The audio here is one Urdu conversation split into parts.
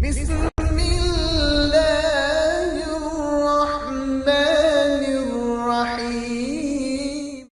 بسم اللہ الرحمن الرحیم۔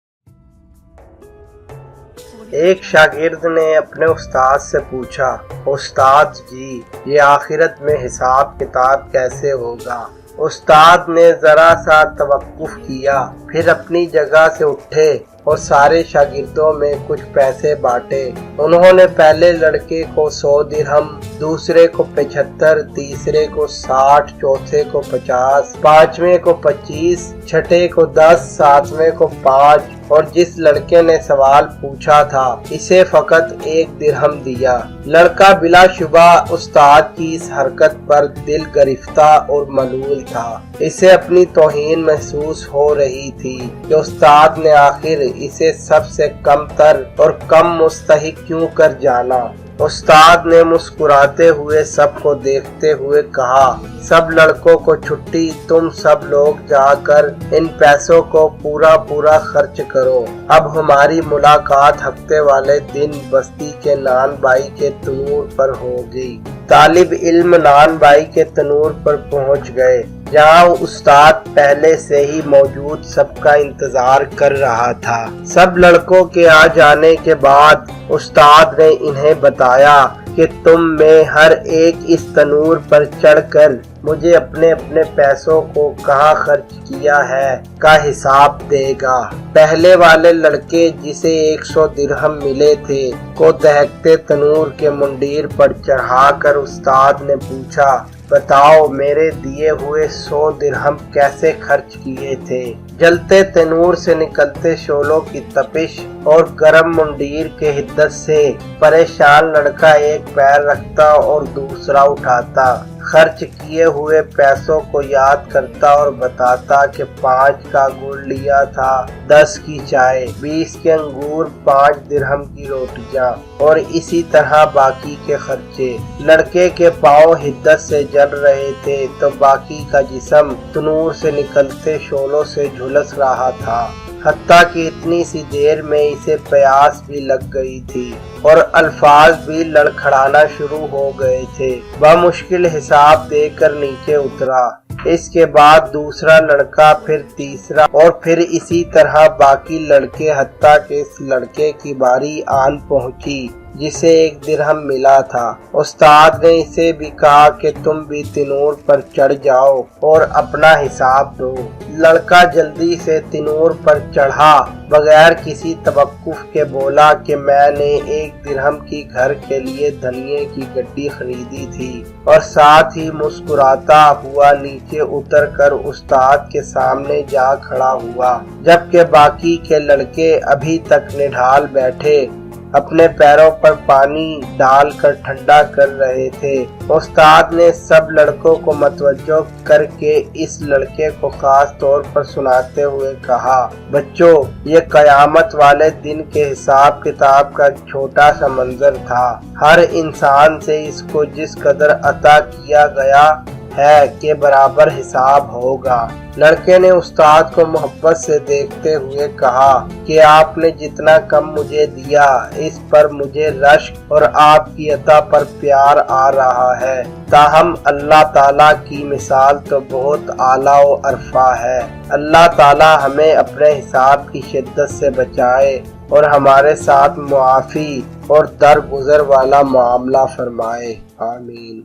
ایک شاگرد نے اپنے استاد سے پوچھا، استاد جی یہ آخرت میں حساب کتاب کیسے ہوگا؟ استاد نے ذرا سا توقف کیا، پھر اپنی جگہ سے اٹھے اور سارے شاگردوں میں کچھ پیسے بانٹے۔ انہوں نے پہلے لڑکے کو 100 درہم، دوسرے کو 75، تیسرے کو 60، چوتھے کو 50، پانچویں کو 25، چھٹے کو 10، ساتویں کو 5 اور جس لڑکے نے سوال پوچھا تھا اسے فقط 1 درہم دیا۔ لڑکا بلا شبہ استاد کی اس حرکت پر دل گرفتہ اور ملول تھا۔ اسے اپنی توہین محسوس ہو رہی تھی کہ استاد نے آخر اسے سب سے کم تر اور کم مستحق کیوں کر جانا۔ استاد نے مسکراتے ہوئے سب کو دیکھتے ہوئے کہا، سب لڑکوں کو چھٹی، تم سب لوگ جا کر ان پیسوں کو پورا خرچ کرو۔ اب ہماری ملاقات ہفتے والے دن بستی کے نان بائی کے تنور پر ہوگی۔ طالب علم نان بائی کے تنور پر پہنچ گئے، جہاں استاد پہلے سے ہی موجود سب کا انتظار کر رہا تھا۔ سب لڑکوں کے آ جانے کے بعد استاد نے انہیں بتایا کہ تم میں ہر ایک اس تنور پر چڑھ کر مجھے اپنے پیسوں کو کہاں خرچ کیا ہے کا حساب دے گا۔ پہلے والے لڑکے جسے 100 درہم ملے تھے کو دہکتے تنور کے منڈیر پر چڑھا کر استاد نے پوچھا، بتاؤ میرے دیے ہوئے 100 درہم کیسے خرچ کیے تھے؟ جلتے تنور سے نکلتے شعلوں کی تپش اور گرم منڈیر کے حدت سے پریشان لڑکا ایک پیر رکھتا اور دوسرا اٹھاتا، خرچ کیے ہوئے پیسوں کو یاد کرتا اور بتاتا کہ 5 کا گڑ لیا تھا، 10 کی چائے، 20 کے انگور، 5 درہم کی روٹیاں اور اسی طرح باقی کے خرچے۔ لڑکے کے پاؤں حدت سے جل رہے تھے تو باقی کا جسم تنور سے نکلتے شعلوں سے جھلس رہا تھا، حتیٰ کہ اتنی سی دیر میں اسے پیاس بھی لگ گئی تھی اور الفاظ بھی لڑکھڑانا شروع ہو گئے تھے۔ بمشکل حساب دے کر نیچے اترا۔ اس کے بعد دوسرا لڑکا، پھر تیسرا اور پھر اسی طرح باقی لڑکے، حتیٰ کہ اس لڑکے کی باری آن پہنچی جسے 1 درہم ملا تھا۔ استاد نے اسے بھی کہا کہ تم بھی تنور پر چڑھ جاؤ اور اپنا حساب دو۔ لڑکا جلدی سے تنور پر چڑھا، بغیر کسی توقف کے بولا کہ میں نے 1 درہم کی گھر کے لیے دھنیے کی گڈی خریدی تھی، اور ساتھ ہی مسکراتا ہوا نیچے اتر کر استاد کے سامنے جا کھڑا ہوا، جبکہ باقی کے لڑکے ابھی تک نڈھال بیٹھے اپنے پیروں پر پانی ڈال کر ٹھنڈا کر رہے تھے۔ استاد نے سب لڑکوں کو متوجہ کر کے اس لڑکے کو خاص طور پر سناتے ہوئے کہا، بچوں یہ قیامت والے دن کے حساب کتاب کا چھوٹا سا منظر تھا۔ ہر انسان سے اس کو جس قدر عطا کیا گیا ہے کے برابر حساب ہوگا۔ لڑکے نے استاد کو محبت سے دیکھتے ہوئے کہا کہ آپ نے جتنا کم مجھے دیا اس پر مجھے رشک اور آپ کی عطا پر پیار آ رہا ہے، تاہم اللہ تعالیٰ کی مثال تو بہت اعلیٰ و ارفع ہے۔ اللہ تعالیٰ ہمیں اپنے حساب کی شدت سے بچائے اور ہمارے ساتھ معافی اور درگزر والا معاملہ فرمائے، آمین۔